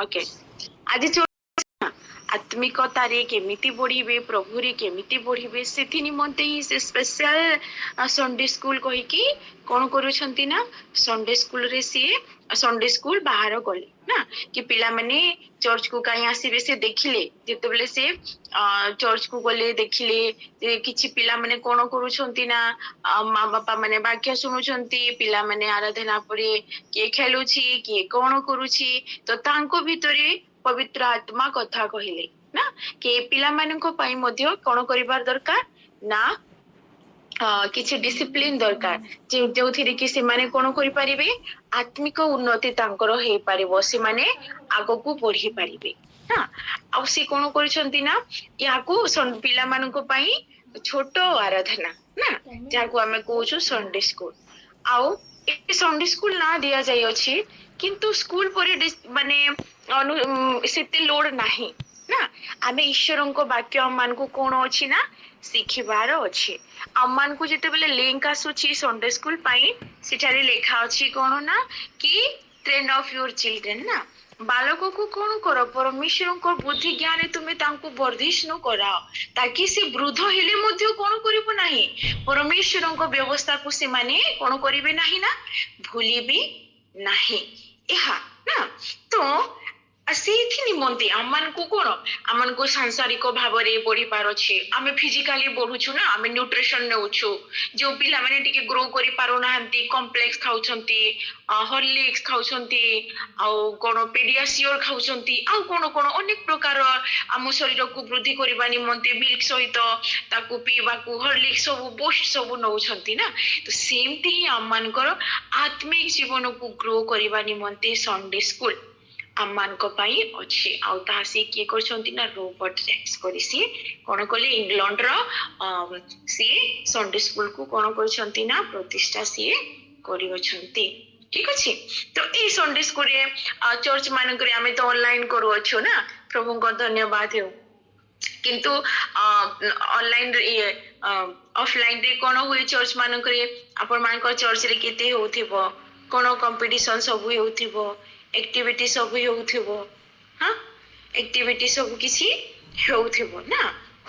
Okay आज आत्मिकतारे केमिति बढ़िबे प्रभुरे केमिति बढ़िबे सेथि निमंते ही से स्पेशल संडे स्कूल कहिकी कोन करूछंती ना संडे स्कूल रे सी संडे स्कूल बाहर गले ना कि पिला माने चर्च को काई आसीबे से देखिले जेतेबेले से चर्च को गले देखिले किछि पिला माने कोन करूछंती ना माँ बापा माने वाक्य सुनुछंती पिला माने आराधना परे के खेलुछि के कोन करूछि तो तांको भितरे पवित्र आत्मा कथा कहिले ना कि पिला माननको पाई मध्य कोन करिबार दरकार ना किछि डिसिप्लिन दरकार जोथिरे कि से माने कोन करि परिबे आत्मिक उन्नति तांकर हे परिबो से माने आगो को बढ़ी परिबे ना आ से कोन करिसंती ना याको पिला माननको पाई छोट आराधना ना जाको हमें कहूछु संडे स्कूल आउ ए संडे स्कूल ना दिया जाय अछि किंतु स्कूल परे माने सेते लोड नाही ना आमे ईश्वरंको वाक्य हममान को कोन अछि ना शिखिबार अछि हममान को जेते बेले लिंक आसुछि संडे स्कूल पाई सिठारे लेखा अछि कोन ना कि ट्रेन ऑफ योर चिल्ड्रन ना बालको को कोन करो परमेश्वर को बुद्धि ज्ञान तुमे तांको वर्धिष्णु कराओ ताकि से वृद्ध हेले मध्य कोन करिबो नाही परमेश्वर को व्यवस्था को से माने कोन करिवे नाही ना भूलिबे नाही एहा ना तो सेथि निमंते आमान को कोन आमान को सांसारिक भाबरे बढी पार अछि आमे फिजिकली बढुछु ना आमे न्यूट्रिशन नेउछु जो पिला माने टिके ग्रो करि पारो नाहंती कॉम्प्लेक्स खाउछंती हॉर्लिक्स खाउछंती आउ कोन पेडियासियोर खाउछंती आउ कोन कोन अनेक प्रकार आम शरीर को वृद्धि करबा निमंते मिल्क सहित ताकू पीबा को हॉर्लिक्स सब बूस्ट सब नउछंती ना तो सेमती आमानकर आत्मिक जीवन को ग्रो करबा निमंते संडे स्कूल आमान को पाई अछि आउ तासी के करछंती ना रोबोट रेक्स करिसी कोन कोले इंग्लैंड रो सी संडे स्कूल को कोन करछंती ना प्रतिष्ठा सी करि अछंती ठीक अछि तो ए संडे स्कूल रे चर्च मान करे हमें तो ऑनलाइन करू अछो ना प्रभु को धन्यवाद हो किंतु ऑनलाइन रे ऑफलाइन रे कोन होई चर्च मान करे अपन मान को चर्च रे केते होथिबो कोन कंपटीशन सब होथिबो एक्टिविटी सब होउथिबो हां एक्टिविटी सब किछि होउथिबो ना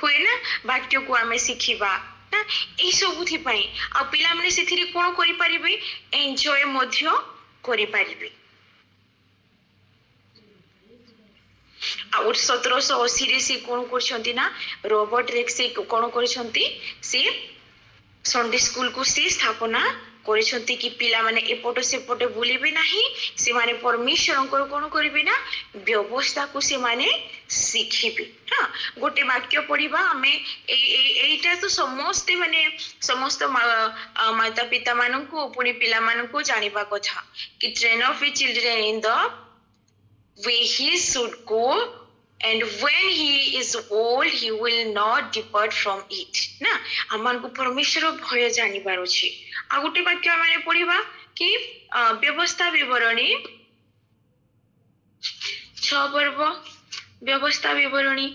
होय ना वाक्य को हमें सिखिबा ना ए सब थि पई आ पिला माने सेथिरे कोन करि परिबे एन्जॉय मध्य करि परिबे आ 1780 रे से कोन करछंती ना रोबोट रेक्स कोन करछंती से संडे स्कूल को से स्थापना करिसंती कि पिला माने एपटो सेपटो बुलिबे नाही से माने परमेश्वरंकर कोन करिबे ना व्यवस्था को से माने सिखिबे हां गोटे वाक्य पढिबा हमें एटा तो समस्त माने समस्त माता पिता माननको पुनी पिला माननको जानिबा कथा कि train of children in the way he should go and when he is old he will not depart from it ना अमान को परमेश्वर भय जानिबार अछि आ गुटे वाक्य माने पढिबा कि व्यवस्था विवरणी 6 पर्व व्यवस्था विवरणी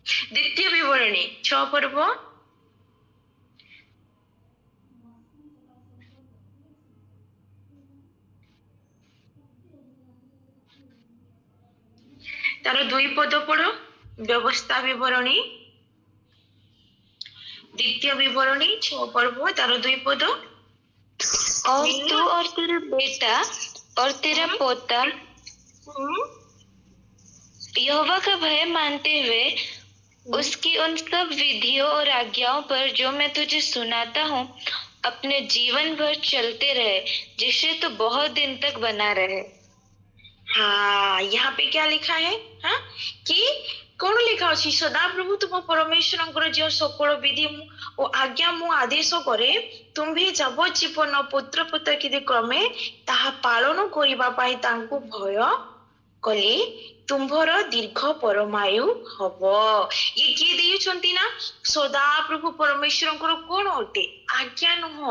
द्वितीय विवरणी 6 पर्व तार 2 पद पढ़ो व्यवस्था विवरणी द्वितीय विवरणी 6 पर्व तार 2 पद और तू और तेरा बेटा और तेरा पोता यहोवा का भय मानते हुए उसकी उन सब विधियों और आज्ञाओं पर जो मैं तुझे सुनाता हूँ अपने जीवन भर चलते रहे जिससे तो बहुत दिन तक बना रहे। हाँ यहाँ पे क्या लिखा है हाँ कि कौन लिखा अछि सदा प्रभु तुम परमेश्वर जो सकल विधि ओ आज्ञा मु आदेश करे तुम्भे जीवन पुत्र पुत्र कि क्रमे ताहा पालन करिबा पाई तांको भय कले तुम्भर दीर्घ परमायु हबो ये किए देउछंती ना सदा प्रभु परमेश्वर कोन अटे आज्ञा नुह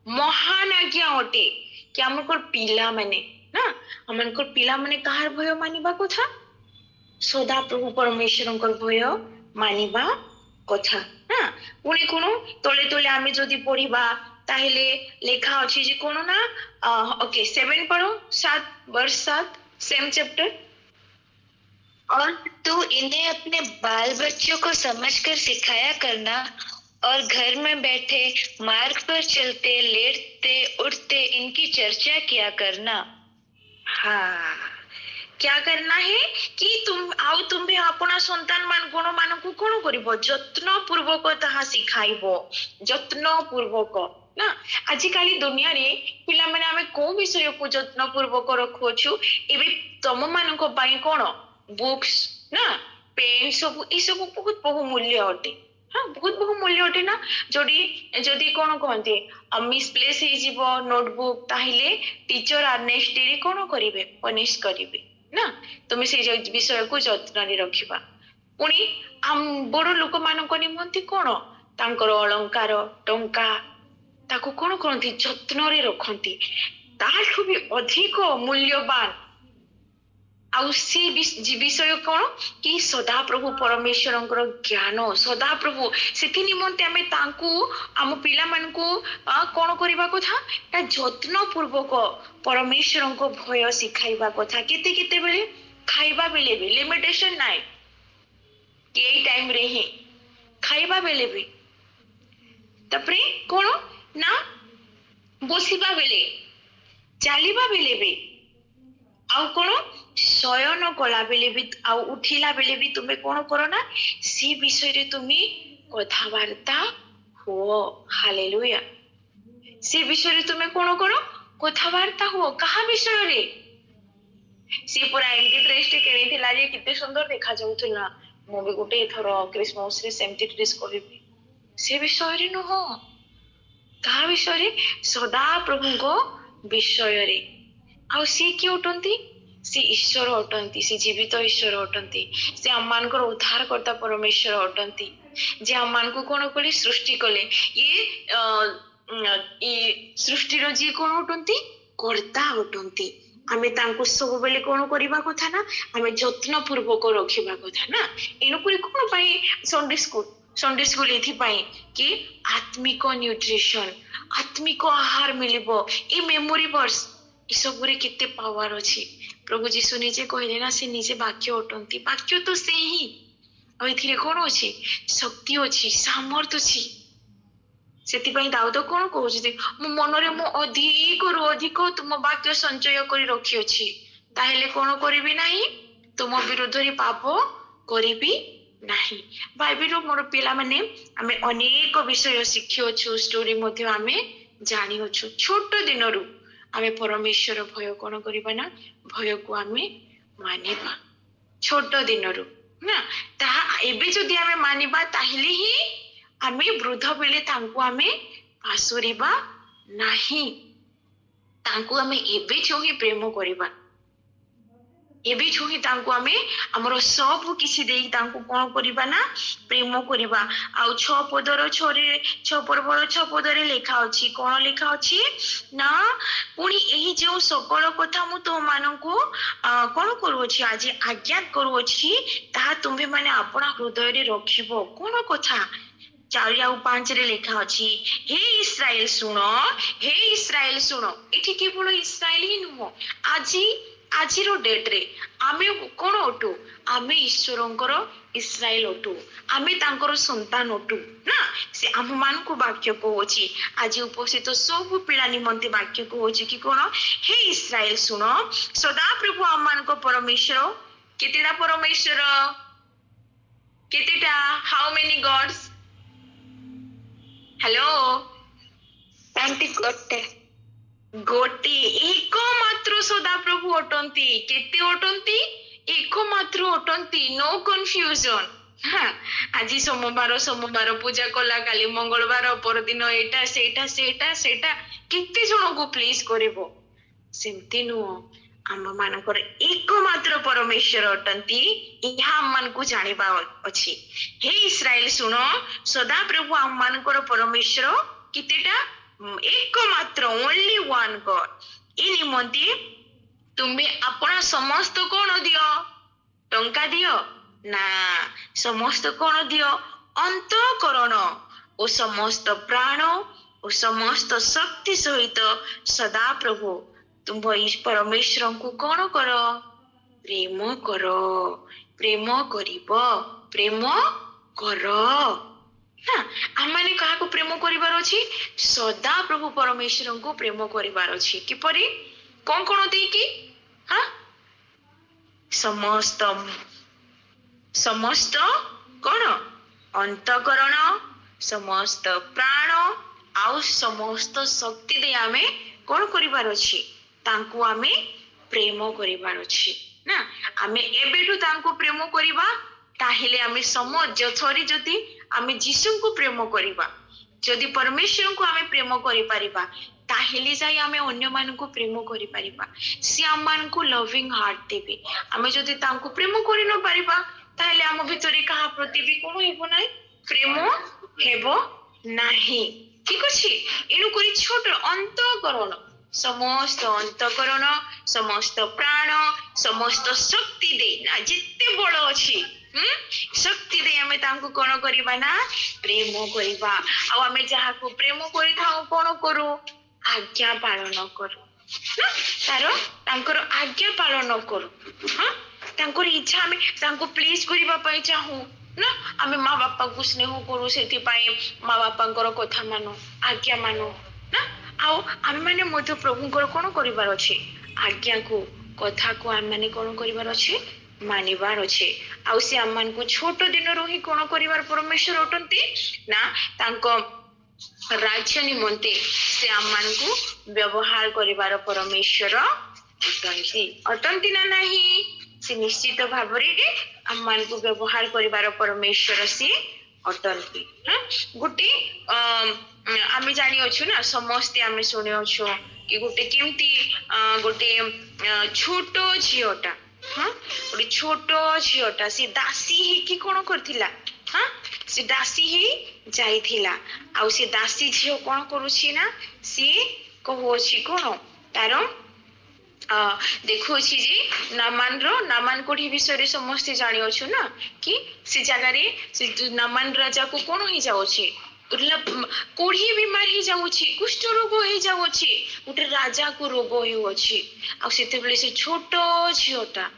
महान आज्ञा अटे कि हमर पिला माने ना हमनकर पिला माने कहार भय मानिबा कथा सदा प्रभु परमेश्वर भय मानिबा कथा ना पुणी कोन तले तले आमे जदि पढिबा ताहेले लेखा अछि जे कोन ना ओके 7 पढो 7 वर्ष 7 सेम चैप्टर। और तू इन्हें अपने बाल बच्चों को समझकर सिखाया करना और घर में बैठे, मार्ग पर चलते, लेटते उठते इनकी चर्चा किया करना। हाँ, क्या करना है कि तुम भी अपना संतान मान गुण मान को कौन करिवो, यत्न पूर्वक ताहा सिखाइबो, यत्न पूर्वक ना। आजिकाली दुनिया रे पिला माने आमे को विषय को यत्न पूर्वक रखुछु, एबे तम मानक पई कोन बुक्स ना, पेन सब ई सब बहुत बहुमूल्य अटे। हाँ, बहुत बहुमूल्य अटे ना। जदि जदि कोन कहते मिसप्लेस हे जीवो नोटबुक, ताहिले टीचर आर नेक्स्ट डे रे कोन करिवे, पनिश करिवे ना। तुमे से विषय को यत्न रे रखिबा। पुणी बड़ लोक मानक निमंते कोन तांकर अलंकार टंका ताको कोन करंती, यत्न रे रखंती। ताठु भी अधिक मूल्यवान आउ से विषय कौन कि सदा प्रभु परमेश्वर ज्ञान, सदा प्रभु से निमंते आमे तांकु आम पिला मानकु कौन करबा कथा, यत्न पूर्वक परमेश्वर को भय सिखाइबा कथा। केते केते बेले खाइबा बेले भी लिमिटेशन नाइ, के टाइम रे ही खाइबा बेले भी, तपरे कौन ना बसिबा बेले, चालिबा बेले भी, आउ कोन शयन कला बेले भी, आउ उठिला बेले भी तुमे कोन करो ना सी विषय रे तुमी कथावार्ता हो। हालेलुया। सी विषय रे तुमे कोन करो, कथावार्ता हो। कहा विषय रे? सी पूरा एंटी ड्रेस टे केनी थिला जे किते सुंदर देखा जाउथला। मो भी गोटे एथरो क्रिसमस रे सेमती ड्रेस करिबी। से विषय रे न हो, कहा विषय रे? सदा प्रभु को विषय रे। आउ सी कि उठंती, सी ईश्वर अटंती, सी जीवित ईश्वर अटंती, से आममानकर उद्धार करता परमेश्वर अटंती, जे आममानकु कोन कले सृष्टि कले। ये सृष्टिर जी कोन अटंती, कर्ता अटंती। आमे तांकु सब बेले कोन करिबा कथा ना, आमे यत्न पूर्वक रखिबा कथा ना। एनुकुरी कोन पाई संडे स्कूल एथि पाई कि आत्मिक न्यूट्रिशन, आत्मिक आहार मिलिबो। ए मेमोरी वर्स इसबुरे केते पावर अछि। प्रभु जीशु निजे कहले ना, से निजे वाक्य अटंती, वाक्य तो से ही। आ एथिरे कोन अछि, शक्ति अछि, सामर्थ अछि। सेति पई दाऊद कोन कहउछि, मो मनरे मो अधिकरु अधिक तुम वाक्य संचय करि रखि अछि, ताहेले कोन करिबि नाही, तुम विरुद्ध रे पाप करिबि नाही। बाइबल मोर पिला माने आमे अनेक विषय शिखि अछु, स्टोरी मध्ये आमे जानि अछु। छोट दिनरु आमे परमेश्वर भय कोन करिबा ना, भय को आमे मानिबा छोट दिनरु ना। ता एबे जदि आमे मानिबा ताहेले ही आमे वृद्ध बेले तांकु आमे पासुरिबा नाही। तांकु आमे एबे छोही प्रेम करिबा, एबे छोही तांकु आमे हमरो सब किछि देई तांकु कोन करिबा ना, प्रेम करिबा। आउ 6 पदर 6 रे 6 पर्वर 6 पदरे लेखा अछि, कोन लेखा अछि ना, पुनी एही जो सकल कथा मु तो मानंकु कोन करू अछि, आज आज्ञा करू अछि, ता तुम्हे माने अपना हृदय रे रखिबो। कोन कथा 4 आउ 5 रे लेखा अछि, हे इस्राएल सुनो, हे इस्राएल सुनो। एठी केवल इस्राएल ही नुहो, आजिरो डेट रे आमे कोन अटु, आमे ईश्वरंकर इस्राएल अटु, आमे तांकर संतान अटु ना। से आम मान को वाक्य कहउछि, आज उपस्थित सब पिला निमंते वाक्य कहउछि कि कोन, हे इस्राएल सुनो, सदा प्रभु आम मान को परमेश्वर। केतेटा परमेश्वर, केतेटा, how many gods? Hello, aunty गोटे गोटे एक मात्र सदा प्रभु अटंती। केते अटंती? एक मात्र अटंती, नो कन्फ्यूजन। हाँ, आज सोमवार पूजा कला, काली मंगलवार, परदिन एटा सेटा सेटा सेटा केते जन को प्लीज करिवो, सेमती नुओ। आम मानकर एक मात्र परमेश्वर अटंती, इहा आम मान को जानिबा अछि। हे इस्राएल सुनो, सदा प्रभु आम मानकर परमेश्वर केतेटा, एक मात्र, ओनली वन गॉड। इ निमंते तुम्हे अपना समस्त कोण दियो, टंका दियो ना, समस्त कोण दियो, अंतःकरण ओ समस्त प्राण ओ समस्त शक्ति सहित सदा प्रभु तुम परमेश्वर को कौन कर प्रेम कर प्रेम करिब प्रेम कर ना आम मैंने क्या प्रेम करिवार अछि सदा प्रभु परमेश्वर को प्रेम करिवार अछि किपरि कौन कौन देकी हाँ समस्त समस्त कौन अंतकरण समस्त प्राण आउ समस्त शक्ति दे आमे कौन करिवार अछि तांको आमे प्रेम करिवार अछि ना आमे एबेठु तांको प्रेम करिबा ताहेले आमे समझ थरी जदि आमे जीशु को प्रेम करिबा जदि परमेश्वर को आमे प्रेम करि परिबा ताहेले जाई आमे अन्य मान को प्रेम करि परिबा से आम मान को लविंग हार्ट देबे आमे जदि तांको प्रेम करि न परिबा ताहेले आम भितरे कहा प्रति भी कोन हेबो नाही प्रेम हेबो नाही ठीक अछि एनु करी छोट अंतकरण समस्त अंतकरण समस्त प्राण समस्त शक्ति दे ना जिते बड़ अछि शक्ति दे आमे तांको कोन करिबा ना प्रेम करिबा आ आमे जहा को प्रेम करि थाओ कोन करू आज्ञा पालन करू ना तारो तांकर आज्ञा पालन करू हां तांकर इच्छा आमे तांको प्लीज करिबा पई चाहू ना आमे माँ बापा को स्नेह करू सेति पाए माँ बापांकर कथा मानो आज्ञा मानो ना आउ आमे माने मध्य प्रभुंकर कोन करिवार अछि आज्ञा को कथा को आमे माने कोन करिवार अछि मानिबार अछि आउ से आम मान को छोट दिन रही कोन करिवार परमेश्वर अटंती ना तांको राज्य निमंते से आम मान को व्यवहार करिवार परमेश्वर अटंती ना नहीं से निश्चित भावरे आम मान को व्यवहार करिवार परमेश्वर से अटंती हां गुटी आमे जानि अछु ना समस्त आमे सुने अछु कि गुटे केमती गुटे छोटो झियोटा हाँ गोटे छोट झीटा सी दासी ही कि कौन करथिला हाँ से दासी ही जाइथिला आउ से दासी झील कौन करुछि ना सी कहूछि कौन तार देखु जी नामान कोठी विषय समस्ते जानी अछु ना कि से जगह रे नामान राजा को कौन ही जाउछि कोढ़ी बीमार ही जाउछि कुष्ठ रोग ही जाउछि गोटे राजा को रोग होउछि आ सेते बेले से छोटो झियोटा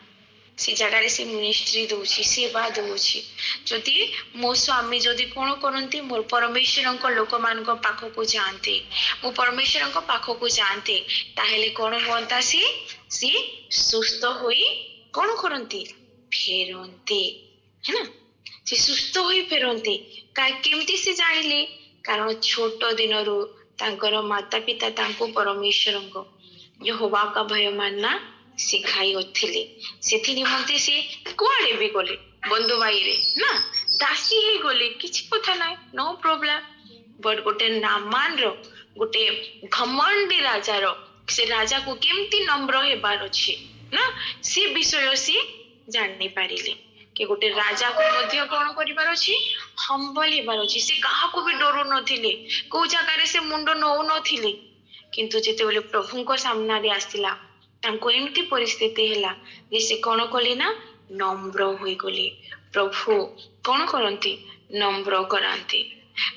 से जगह से मिनिस्ट्री दउछि सेवा दउछि जदि मो स्वामी जदि कोन करंती मोर परमेश्वर को लोक मान को पाख को जानते मो परमेश्वर को पाख को जानते ताहेले कोन होंता सी सुस्थ होई कोन करंती फेरंती है ना से सुस्थ होई फेरंती का केमती से जानिले कारण छोट दिन रो तांकर माता पिता तांको परमेश्वर को यहोवा का भय मानना सिखाई होथिले सेथि निमंते से कुआडे भी गले बंधु भाई रे ना दासी ही गले किछि कथा नाही नो प्रॉब्लम बट गोटे नामान रो गोटे घमंडी राजा रो से राजा को केमती नम्र हेबार अछि ना से विषय से जाननी पारिले कि गोटे राजा को मध्य कोन करिवार अछि हम्बल हेबार अछि से काहा को भी डरो नथिले को जगह रे से मुंडो नौ नथिले किंतु जेते बेले प्रभु को सामना रे आस्तिला तांको एमती परिस्थिति हैला जे से कोन कले ना नम्र होई गले प्रभु कोन करंती नम्र करांती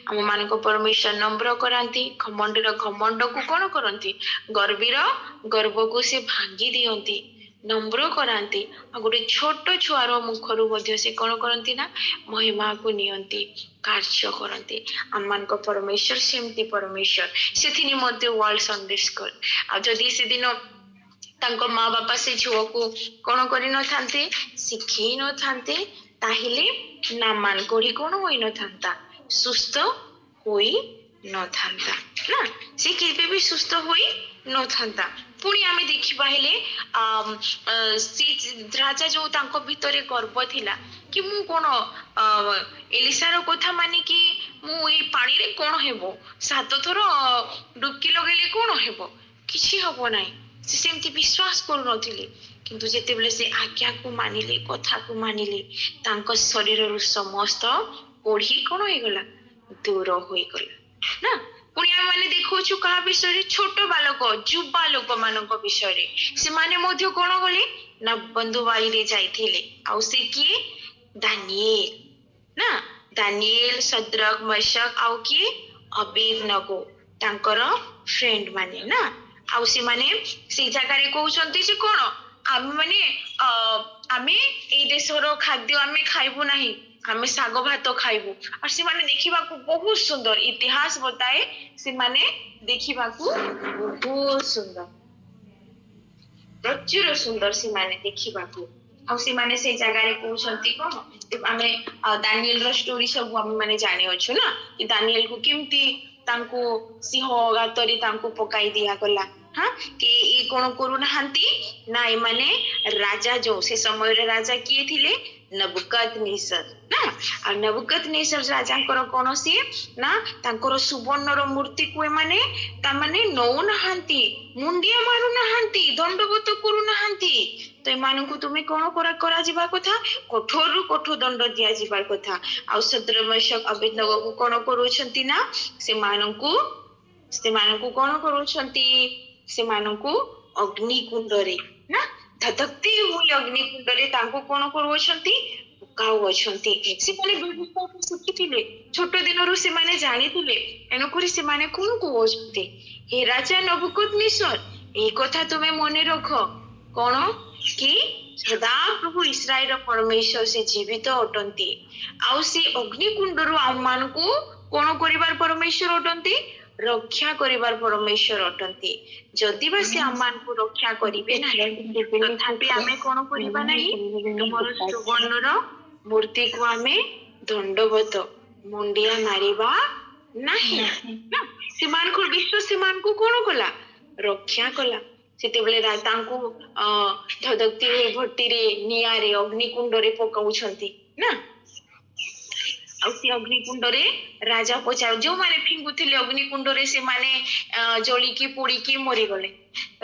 आम मान को परमेश्वर नम्र करांती घमंडर घमंड को कोन करंती गर्वीर गर्व को से भांगी दियंती नम्र करांती आ गोटे छोट छुआर मुखरु मध्य से कोन करंती ना महिमा को नियंती कार्य करंती आम मान को परमेश्वर सेमती परमेश्वर सेथिनि मध्य वर्ल्ड संडे स्कूल आ जदि से दिन तांको माँ बापा से झुओ को कोन करि न थांते सिखै न थांते ताहिले नामान कोढ़ी कोन होई न थांता सुस्थ होई न थांता ना से केबे भी सुस्थ होई न थांता पुणी आमे देखि पाहिले से राजा जो तांको भितरे गर्व थिला कि मु कोन एलिसा रो कथा माने कि मु ए पानी रे कोन हेबो सात थरो डुबकी लगेले कोन हेबो किछि हबो नाही से सेमती विश्वास करू नथिले किंतु जेते बेले से आज्ञा को मानिले कथा को मानिले तांको शरीर रो समस्त कोढ़ी कोन होई गला दूर होई गला ना पुणी आमे माने देखौछु कहा विषय छोट बालक जुबा लोक मानक विषय से माने मध्य कोन गले ना बंधु बाई रे जाइथिले आ से किए दानिएल ना दानिएल सद्रक मशक आउ किए अबेदनगो तांकर फ्रेंड माने ना ଆଉ ସେମାନେ ସେଇ ଜାଗାରେ କହୁଛନ୍ତି ଯେ କଣ ଆମେ ମାନେ ଆମେ ଏଇ ଦେଶର ଖାଦ୍ୟ ଆମେ ଖାଇବୁ ନାହିଁ, ଆମେ ଶାଗ ଭାତ ଖାଇବୁ। ଆଉ ସେମାନେ ଦେଖିବାକୁ ବହୁତ ସୁନ୍ଦର, ଇତିହାସ ବତାଏ ସେମାନେ ଦେଖିବାକୁ ବହୁତ ସୁନ୍ଦର, ପ୍ରଚୁର ସୁନ୍ଦର ସେମାନେ ଦେଖିବାକୁ। ଆଉ ସେମାନେ ସେଇ ଜାଗାରେ କହୁଛନ୍ତି କଣ ଆମେ ଦାନିଏଲର ଷ୍ଟୋରି ସବୁ ଆମେ ମାନେ ଜାଣିଅଛୁ ନା, କି ଦାନିଏଲକୁ କେମିତି ତାଙ୍କୁ ସିଂହ ଗାତରେ ତାଙ୍କୁ ପକାଇ ଦିଆଗଲା। ହଁ କି ଇଏ କଣ କରୁନାହାନ୍ତି ନା ଏମାନେ ରାଜା ଯୋଉ ସେ ସମୟରେ ରାଜା କିଏ ଥିଲେ? ନେବୁକଦନେସର ନା। ଆଉ ନେବୁକଦନେସର ରାଜାଙ୍କର କଣ ସିଏ ନା ତାଙ୍କର ସୁବର୍ଣ୍ଣର ମୂର୍ତ୍ତିକୁ ଏମାନେ ତାମାନେ ନଉନାହାନ୍ତି, ମୁଣ୍ଡିଆ ମାରୁନାହାନ୍ତି, ଦଣ୍ଡବତ କରୁନାହାନ୍ତି। ତ ଏମାନଙ୍କୁ ତୁମେ କଣ କରାଯିବା କଥା? କଠୋରରୁ କଠୋର ଦଣ୍ଡ ଦିଆଯିବା କଥା। ଆଉ ଶଦ୍ରକ ମେଷକ ଅବେଦନେଗୋକୁ କଣ କରୁଛନ୍ତି ନା ସେମାନଙ୍କୁ କଣ କରୁଛନ୍ତି? ସେମାନଙ୍କୁ ଅଗ୍ନିକୁଣ୍ଡରେ ନା ଧଧକ୍ତି ହୋଇ ଅଗ୍ନିକୁଣ୍ଡରେ ତାଙ୍କୁ କଣ କରୁଅଛନ୍ତି? ପକାଉଅଛନ୍ତି। ସେମାନେ ବ୍ୟବସ୍ଥାକୁ ଶିଖିଥିଲେ, ଛୋଟ ଦିନରୁ ସେମାନେ ଜାଣିଥିଲେ, ଏଣୁକରି ସେମାନେ କଣ କହୁଛନ୍ତି? ହେ ରାଜା ନେବୁକଦନେସର, ଏଇ କଥା ତୁମେ ମନେ ରଖ କଣ କି ସଦାପ୍ରଭୁ ଇସ୍ରାଏଲର ପରମେଶ୍ୱର ସେ ଜୀବିତ ଅଟନ୍ତି। ଆଉ ସେ ଅଗ୍ନିକୁଣ୍ଡରୁ ଆମମାନଙ୍କୁ କଣ କରିବାର ପରମେଶ୍ୱର ଅଟନ୍ତି? ରକ୍ଷା କରିବାର ପରମେଶ୍ୱର ଅଟନ୍ତି। ଯଦି ବା ସେ ଆମମାନଙ୍କୁ ରକ୍ଷା କରିବେ ନାହିଁ, ତଥାପି ଆମେ କଣ କରିବା ନାହିଁ? ତୁମର ସୁବର୍ଣ୍ଣର ମୂର୍ତ୍ତିକୁ ଆମେ ଦଣ୍ଡବତ ମୁଣ୍ଡିଆ ମାରିବା ନାହିଁ। ସେମାନଙ୍କର ବିଶ୍ୱାସ ସେମାନଙ୍କୁ କଣ କଲା? ରକ୍ଷା କଲା। ସେତେବେଳେ ତାଙ୍କୁ ଧଦକ୍ତି ଭଟ୍ଟିରେ ନିଆଁରେ ଅଗ୍ନିକୁଣ୍ଡରେ ପକାଉଛନ୍ତି ନା। ଆଉ ସେ ଅଗ୍ନିକୁଣ୍ଡରେ ରାଜା ପଚାର ଯୋଉମାନେ ଫିଙ୍ଗୁଥିଲେ ଅଗ୍ନିକୁଣ୍ଡରେ ସେମାନେ ଜଳିକି ପୋଡିକି ମରିଗଲେ।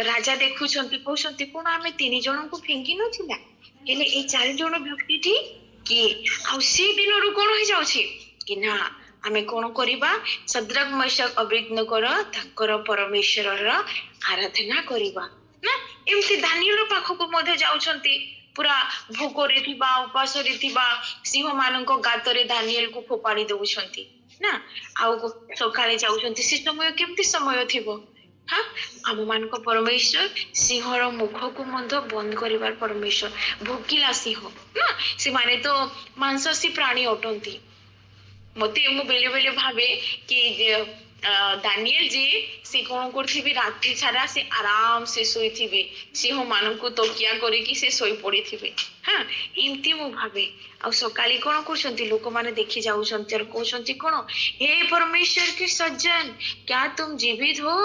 ରାଜା ଦେଖୁଛନ୍ତି, କହୁଛନ୍ତି କଣ ଆମେ 3 ଜଣଙ୍କୁ ଫିଙ୍ଗି ନଥିଲା, ହେଲେ ଏଇ 4 ଜଣ ବ୍ୟକ୍ତିଟି କିଏ? ଆଉ ସେ ଦିନରୁ କଣ ହେଇଯାଉଛି କି ନା ଆମେ କଣ କରିବା? ଶଦ୍ରକ ମେଷକ ଅବେଦନେଗୋର ତାଙ୍କର ପରମେଶ୍ୱରର ଆରାଧନା କରିବା ନା। ଏମିତି ଦାନିଏଲ ପାଖକୁ ମଧ୍ୟ ଯାଉଛନ୍ତି, ପୁରା ଭୋକରେ ଥିବା ଉପାସରେ ଥିବା ସିଂହ ମାନଙ୍କ ଗାତରେ ଦାନିଏଲକୁ ଫୋପାଡ଼ି ଦଉଛନ୍ତି ନା। ଆଉ ସକାଳେ ଯାଉଛନ୍ତି, ସେ ସମୟ କେମିତି ସମୟ ଥିବ? ହଁ ଆମ ମାନଙ୍କ ପରମେଶ୍ୱର ସିଂହର ମୁଖକୁ ମଧ୍ୟ ବନ୍ଦ କରିବାର ପରମେଶ୍ୱର। ଭୋକିଲା ସିଂହ ନା, ସେମାନେ ତ ମାଂସାଶୀ ପ୍ରାଣୀ ଅଟନ୍ତି। ମୁଁ ବେଳେ ବେଳେ ଭାବେ କି ଦାନିଏଲ ଯେ ସେ କଣ କରୁଥିବେ, ରାତି ସାରା ସେ ଆରାମ ସେ ଶୋଇଥିବେ, ସିଂହ ମାନଙ୍କୁ ତକିଆ କରିକି ସେ ଶୋଇ ପଡିଥିବେ। ହଁ ଏମିତି ମୁଁ ଭାବେ। ଆଉ ସକାଳେ କଣ କରୁଛନ୍ତି? ଲୋକମାନେ ଦେଖି ଯାଉଛନ୍ତି ଆଉ କହୁଛନ୍ତି କଣ, हे परमेश्वर के सज्जन, क्या तुम जीवित हो?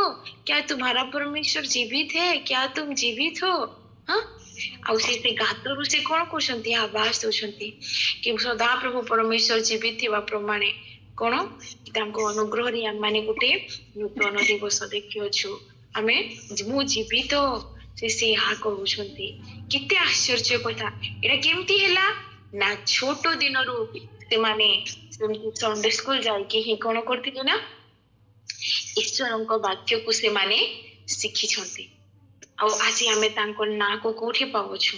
क्या तुम्हारा परमेश्वर जीवित है? क्या तुम जीवित हो? ହଁ ଆଉ ସେ ଗାତରୁ ସେ କଣ କରୁଛନ୍ତି? ଆବାଜ ଦଉଛନ୍ତି କି ସଦାପ୍ରଭୁ ପରମେଶ୍ୱର ଜୀବିତ ଥିବା ପ୍ରମାଣେ କଣ ତାଙ୍କ ଅନୁଗ୍ରହରେ ଆମେ ଗୋଟେ ନୂତନ ଦିବସ ଦେଖିଅଛୁ। ମୁଁ ଜୀବିତ, ସେ ଏହା କହୁଛନ୍ତି। କେତେ ଆଶ୍ଚର୍ଯ୍ୟ କଥା! ଏଇଟା କେମିତି ହେଲା ନା ଛୋଟ ଦିନରୁ ସେମାନେ ସଣ୍ଡେ ସ୍କୁଲ ଯାଇକି ହିଁ କଣ କରିଥିଲେ ନା ଈଶ୍ୱରଙ୍କ ବାକ୍ୟକୁ ସେମାନେ ଶିଖିଛନ୍ତି। ଆଉ ଆଜି ଆମେ ତାଙ୍କ ନାଁକୁ କୋଉଠି ପାଉଛୁ?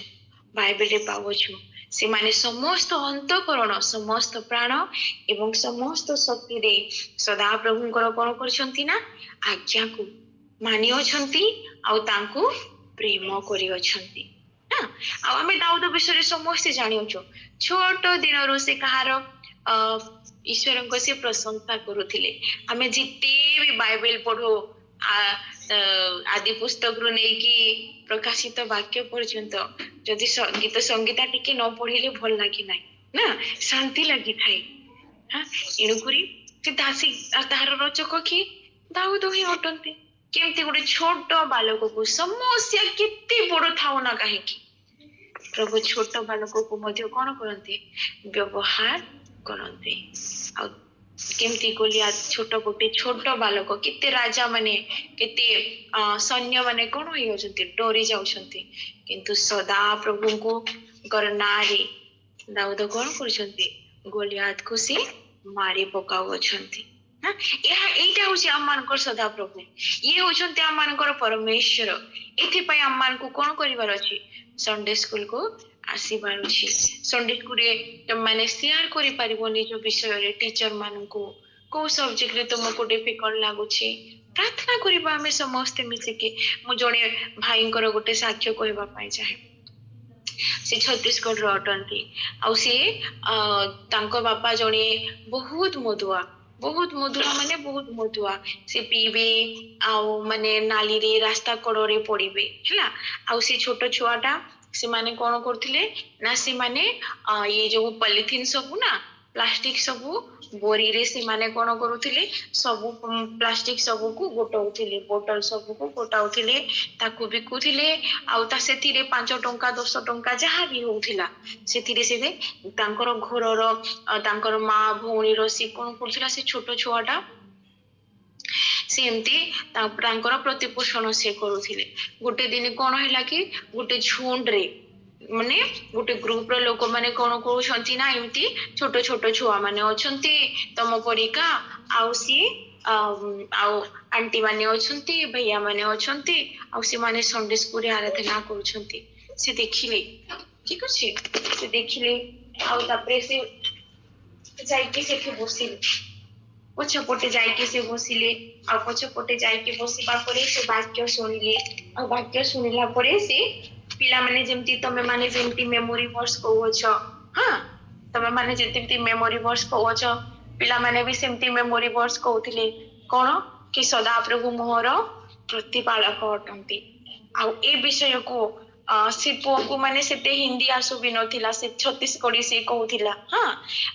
ବାଇବେଲରେ ପାଉଛୁ। ସେମାନେ ସମସ୍ତ ଅନ୍ତଃକରଣ, ସମସ୍ତ ପ୍ରାଣ ଏବଂ ସମସ୍ତ ଶକ୍ତିରେ ସଦାପ୍ରଭୁଙ୍କର କଣ କରିଛନ୍ତି ନା ଆଜ୍ଞାକୁ ମାନିଅଛନ୍ତି ଆଉ ତାଙ୍କୁ ପ୍ରେମ କରିଅଛନ୍ତି। ଆଉ ଆମେ ଦାଉଦ ବିଷୟରେ ସମସ୍ତେ ଜାଣିଅଛୁ। ଛୋଟ ଦିନରୁ ସେ କାହାର ଈଶ୍ୱରଙ୍କ ସେ ପ୍ରଶଂସା କରୁଥିଲେ। ଆମେ ଯେତେ ବି ବାଇବେଲ ପଢୁ, ଆଦି ପୁସ୍ତକରୁ ନେଇକି ପ୍ରକାଶିତ ବାକ୍ୟ ପର୍ଯ୍ୟନ୍ତ, ଯଦି ଗୀତ ସଂଗୀତା ଟିକେ ନ ପଢିଲେ ଭଲ ଲାଗେ ନାହିଁ ନା, ଶାନ୍ତି ଲାଗିଥାଏ। ଏଣୁକରି ସେ ତାହାର ରଚକ କିଏ? ଦାଉଦ ହିଁ ଅଟନ୍ତି। କେମିତି ଗୋଟେ ଛୋଟ ବାଲକକୁ, ସମସ୍ୟା କେତେ ବଡ ଥାଉ ନା କାହିଁକି, ପ୍ରଭୁ ଛୋଟ ବାଲକକୁ ମଧ୍ୟ କଣ କରନ୍ତି? ବ୍ୟବହାର କରନ୍ତି। ଆଉ କେମିତି ଗୋଟେ ଛୋଟ ବାଲକ, କେତେ ରାଜା ମାନେ, କେତେ ସୈନ୍ୟ ମାନେ କଣ ହେଇଯାଉଛନ୍ତି? ଡରି ଯାଉଛନ୍ତି। କିନ୍ତୁ ସଦା ପ୍ରଭୁଙ୍କର ନାଁରେ ଦାଉଦ କଣ କରୁଛନ୍ତି? ଗୋଲିଆତକୁ ସେ ମାରି ପକାଉଅଛନ୍ତି। ଏଇଟା ହଉଛି ଆମମାନଙ୍କର ସଦାପ୍ରଭୁ, ଇଏ ହଉଛନ୍ତି ଆମମାନଙ୍କର ପରମେଶ୍ୱର। ଏଥିପାଇଁ ଆମମାନଙ୍କୁ କଣ କରିବାର ଅଛି? ସଣ୍ଡେ ସ୍କୁଲକୁ ଆସିବାର ଅଛି। ସଣ୍ଡେ ସ୍କୁଲରେ ମାନେ ସେୟାର କରିପାରିବ ନିଜ ବିଷୟରେ ଟିଚର ମାନଙ୍କୁ, କୋଉ ସବଜେକ୍ଟରେ ତୁମକୁ ଡିଫିକଲ୍ଟ ଲାଗୁଛି, प्रार्थना करिबा आमे समस्त मिसिके मु जणे भाईंकर गोटे साक्ष्य कहबा पाई चाहे से छत्तीसगढ़ रो अटंती आउ से तांको बापा जणे बहुत मधुआ माने बहुत मधुआ से पीबे आउ माने नाली रे रास्ता कड़रे पड़िबे हैला आउ से छोट छुआटा से माने कोन करथिले ना से माने ये जो पॉलिथीन सबु ना प्लास्टिक सबु बोरी रे से माने कोन करूथिले सबु प्लास्टिक सबु को गोटाउथिले बोतल सबु को गोटाउथिले ताकू बिकुथिले आउ ता सेथिरे 5 टंका 10 टंका जहा भी होउथिला सेथिरे से तांकर घरर तांकर माँ भौणी रो से कोन करथिला से छोट छुआटा सेमती तांकर प्रतिपोषण से करूथिले गोटे दिन कोन हैला कि गोटे झुंड रे माने गोटे ग्रुप रो लोक माने कोन कहउछंती ना एमती छोट छोट छुआ माने अछंती तम परिका आउ सी आउ आंटी माने अछंती भैया माने अछंती आउ से माने संडे स्कूल रे आराधना करूछंती से देखिले ठीक अछि से देखिले आउ तापरे से जाइके सेठी बसिले पछपटे जाइके से बसिले आ पछपटे जाइके बसिबा परे से वाक्य सुनिले आ वाक्य सुनिला परे से पिला माने जेमती तमे माने जेमती मेमोरी वर्स कहउछ हां तमे माने जेमती मेमोरी वर्स कहउछ पिला माने भी सेमती मेमोरी वर्स कहउथिले कोन कि सदा प्रभु मोहर प्रतिपालक अटंती आ ए विषय को से पुओ माने सेते हिंदी आसु भी नथिला से छत्तीसगढ़ी से कहउथिला हां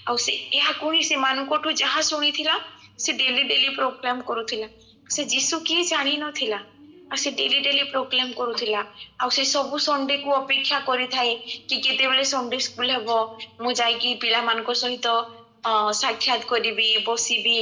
आ से या कोही से मानकोठु जहा सुनिथिला से डेली डेली प्रोक्लेम करूथिला से जीसु की जानि नथिला आ से डेली डेली प्रोक्लेम करूथिला आ से सब संडे को अपेक्षा करि थाए कि केते बेले संडे स्कूल हेबो मु जाई कि पिला मानको सहित साक्षात करिबी बसिबी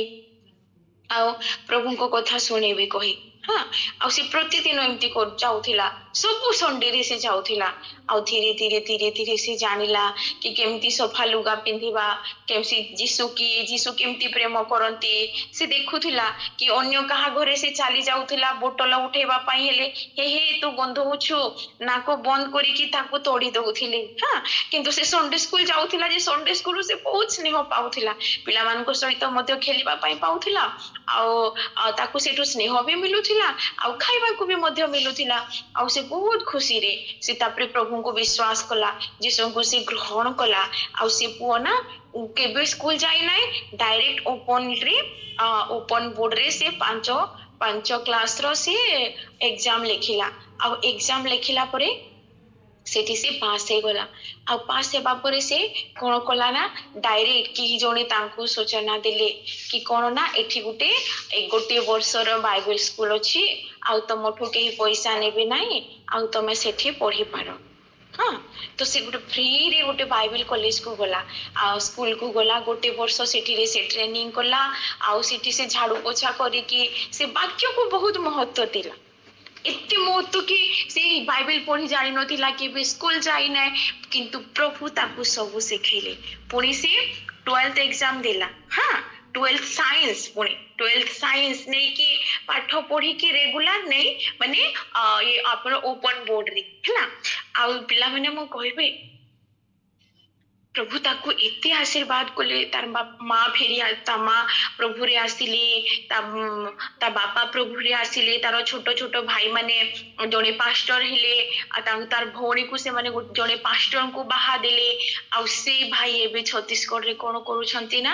आ प्रभु को कथा सुनेबी कहि हाँ आ से प्रतिदिन एमती कर जाउथिला सब संडे रे से जाउथिला आ धीरे धीरे धीरे धीरे से जानिला कि केमती सफा लुगा पिंधिबा केमसी जीसु केमती प्रेम करंती से देखुथिला कि अन्य कहा घरे से चली जाउथिला बोतल उठेबा पाई हेले हे तू गंध होछु नाको बंद करी कि ताको तोड़ी दउथिले हाँ किंतु से संडे स्कूल जाउथिला जे संडे स्कूल से बहुत स्नेह पाउथिला पिला मानको सहित मध्य खेलिबा पाई पाउथिला आ ताको सेटु स्नेह भी मिलुथिला आ खाइबा को भी मध्य मिलुथिला आ से बहुत खुशी रे से तापरे प्रभु को विश्वास कला जीसु को से ग्रहण कला आ से पुओ ना केबे स्कूल जाई नाय डायरेक्ट ओपन बोर्ड रे से पांच क्लास रो से एग्जाम लेखिला आ एग्जाम लेखिला परे सेठी से पास हे गला आ पास हेबा परे से कोन कला ना डायरेक्ट कि जणे तांको सूचना देले कि कोन ना एठी गोटे वर्षर बाइबल स्कूल अछि आ तमठो केही पैसा नेबे नाही आ तमे सेठी पढ़ी पारो हाँ तो से गोटे फ्री रे गोटे बाइबल कॉलेज को गला आ स्कूल को गला गोटे वर्ष सेठी रे से ट्रेनिंग कला आ सेठी से झाड़ू पोछा करी कि से वाक्य को बहुत महत्व दिला एते महत्व कि से बाइबल पढ़ी जानि नथिला कि भी स्कूल जाई नै किंतु प्रभु ताकू सब सिखैले पुणी से 12th एग्जाम देला हाँ 12th साइंस नहीं कि पाठ पढ़ी कि रेगुलर नहीं माने ये आपण ओपन बोर्ड रे हैला आ पिला माने मो कहबे प्रभु ताकू एते आशीर्वाद कोले तार माँ फेरी ता माँ प्रभु रे आसिले ता बापा प्रभु रे आसिले तार छोट छोट भाई माने जणे पास्टर हेले आ तार भौणी को से माने जणे पास्टर को बाहा देले आ से भाई एबे छत्तीसगढ़ रे कोन करूछंती ना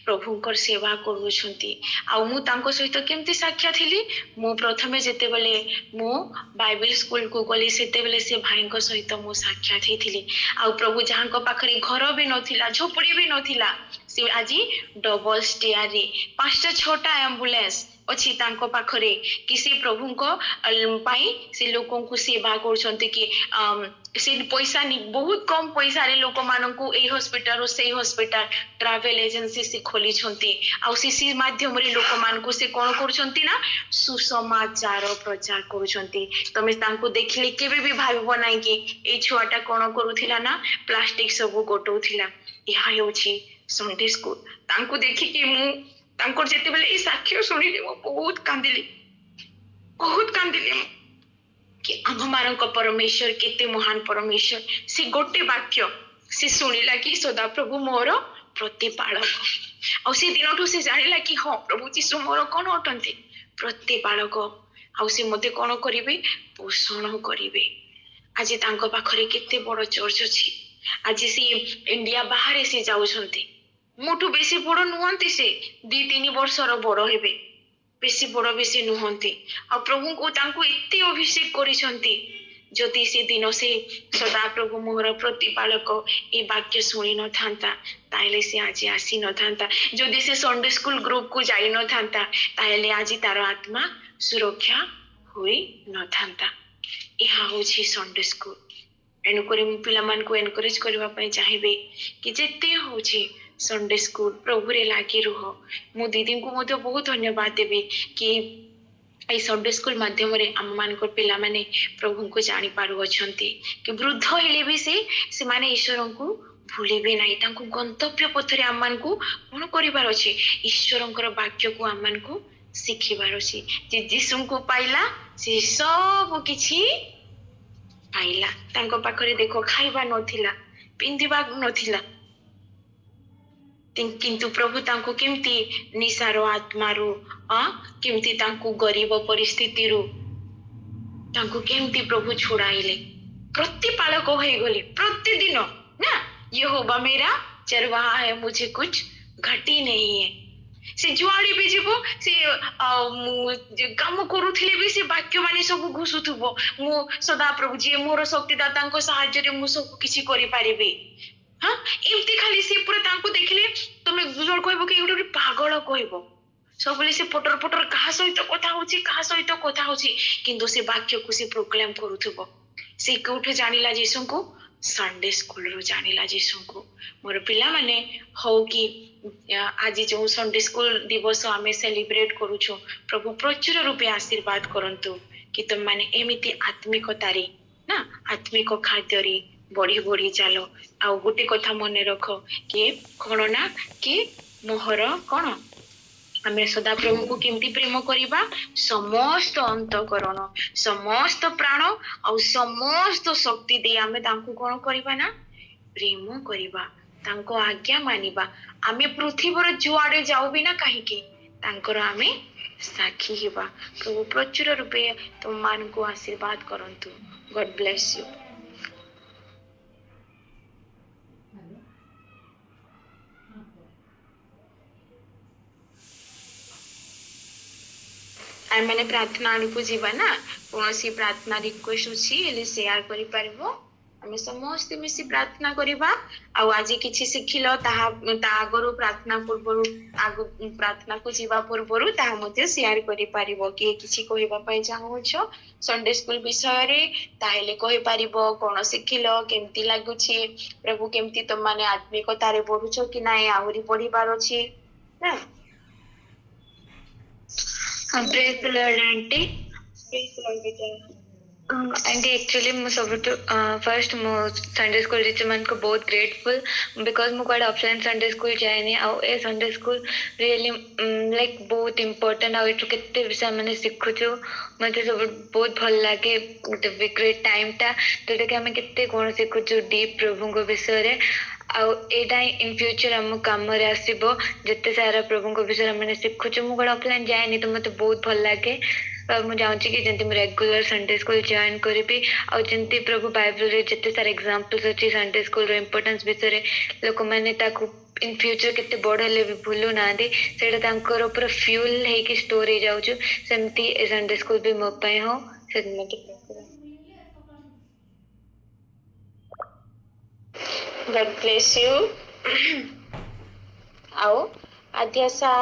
प्रभुकर सेवा करूछंती आ मु तांको सहित केमती साक्षात थिली मु प्रथमे जेते बेले मु बाइबल स्कूल को गली सेते बेले से भाई को सहित मु साक्षात हेथिली आ प्रभु जहां को पाखरे घर भी नथिला झोपड़ी भी नथिला से आजी डबल स्टेयर रे 5-6टा एम्बुलेंस अछि तांको पाखरे किसी प्रभु को पाई से लोकों को सेवा करछंती कि से पैसा नि बहुत कम पैसा रे लोक मानन को ए हॉस्पिटल और से हॉस्पिटल ट्रैवल एजेंसी से खोली छंती आ सीसी माध्यम रे लोक मान को से कोन करछंती ना सुसमाचार प्रचार करछंती तमे तांको देखिले केबे भी भाबो नाही कि ए छुआटा कोन करूथिला ना प्लास्टिक सब गोटौथिला इहा होछि संडे स्कूल तांको देखि कि मु तांकर जेते बेले ई साक्ष्य सुनिले मो बहुत कांदिली कि आममारंक परमेश्वर केते महान परमेश्वर से गोटे वाक्य से सुनिला कि सदा प्रभु मोर प्रतिपालक और से दिनठू से जानिला कि हाँ प्रभु जीशु मोर कोन अटंती प्रति बालक आउ से मते कोन करिवे पोषण करिवे आज तांको पाखरे केते बड़ चर्च अछि आज से इंडिया बाहर से जाउछंती मोटू बेसी बड़ नुहंती से 2-3 वर्षर बड़ हेबे बेसी बड़ बेसी नुहंती आ प्रभु को तांको एते अभिषेक करिसंती जदि से दिन से सदा प्रभु मोहर प्रतिपालक ए वाक्य शुणी न था ताहले से आज आसी न था जदि से संडे स्कूल ग्रुप को जाई न था ताहले आज तार आत्मा सुरक्षा हुई न था यह हूँ संडे स्कूल एणुक पिलामान को एनकरेज करने चाहिए कि जिते हूँ संडे स्कूल प्रभु रे लागी रुह मु दीदी को बहुत धन्यवाद देवी कि এই संडे स्कूल माध्यम आम मान पिला माने प्रभु को जानी पारु अछंती कि वृद्ध हेले भी से माने ईश्वर को भूलिबे नाही तांको गंतव्य पथरे आम मान को कोन करिवार अछि ईश्वरंकर वाक्य को आम मान को शिखिबार अछि जे यीशु को पाइला से सब किछि पाइला तांको पाखरे देखो खाइबा नथिला पिंदिबा नथिला किंतु प्रभु तांको केमती निसारो आत्मारू केमती तांको गरीब परिस्थिति रू तांको केमती प्रभु छुड़ाइले प्रतिपालक हो गले प्रतिदिन ना यहोवा मेरा चरवाहा है मुझे कुछ घटी नहीं है से जुआड़ी भी जीवो से काम करूथिले भी से वाक्य माने सब घुसुथुबो मु सदा प्रभु जी मोर शक्तिदाता साहाय्य रे मु सब किछि करि पारिबे हाँ एमती खाली से पूरा तांको देखिले तमे जण कहबो कि एगुटे पागल कहबो सबले से पटर पटर कहा सहित कथा होची किंतु से वाक्य को से प्रोक्लेम करूथबो से कोठे जानिला यीशु को संडे स्कूल रो जानिला यीशु को मोर पिला माने हो कि आज जो संडे स्कूल दिवस आमे सेलिब्रेट करूछु प्रभु प्रचुर रूपे आशीर्वाद करंतु कि तुम माने एमिति आत्मिकतारी ना आत्मिक खाद्यरी बढ़ी बढ़ी चलो आ गोटे कथा मन रख कि कौन ना कि मोहर कौन आम सदा प्रभु को केमती प्रेम करवा समस्त अंतकरण समस्त प्राण आ समस्त शक्ति दे आमे तांको कौन करवा ना प्रेम करवा तांको आज्ञा मानिबा आमे पृथ्वीर जुआड़े जाऊ भी ना कहीं तांकर आमे साक्षी हेबा प्रभु प्रचुर रूपे तुम मान को आशीर्वाद करंतु गॉड ब्लेस यू आम मैंने प्रार्थना को जीवा ना कौन सी प्रार्थना रिक्वेस्ट अच्छी शेयर करि पारिबो आम समस्त मिसी प्रार्थना करिबा आ आज किछि सिखिलो ताहा आगरो प्रार्थना पूर्वरु आग प्रार्थना को जीवा पूर्वरु ताहा मध्ये शेयर करि पारिबो कि किछि कहबा पय चाहूछो संडे स्कूल विषय रे ताहेले कहि पारिबो कोन सिखिलो केमती लागुछि प्रभु केमती तुम माने आत्मिकता रे बढ़ुछो कि नाय आहुरी पढिबार अछि ना praise the Lord aunty praise the Lord बेटा आंटी एक्चुअली मु सब फर्स्ट मु संडे स्कूल टीचर मान को बहुत ग्रेटफुल बिकॉज मु क्वाइट ऑप्शन संडे स्कूल जाएनी आ ए संडे स्कूल रियली लाइक बहुत इंपोर्टेंट आ एटु केते विषय माने सिखुछु मते सब बहुत भल लागे द ग्रेट टाइम ता तो कि हमें केते कोन सिखुछु डीप प्रभु को विषय रे आउ एटा इन फ्यूचर हम काम रे आसीबो जते सारा प्रभु को विषय हमने सिखुछु मु गड ऑफलाइन जाएनी तो मते बहुत भल लागे मु चाहूँ कि जंती रेगुलर संडे स्कूल जॉइन करी आ जंती प्रभु बाइबल रे जते सारा एग्जांपल्स अछि संडे स्कूल रो इंपोर्टेंस विषय रे लोक माने ताकू इन फ्यूचर केते बड़ हेले भी भूलु नांदी सेटा तांकर पूरा फ्यूल हे कि स्टोर हे जाउछु सेमती संडे स्कूल भी मो पय हो से मते God bless you. आओ आद्यासा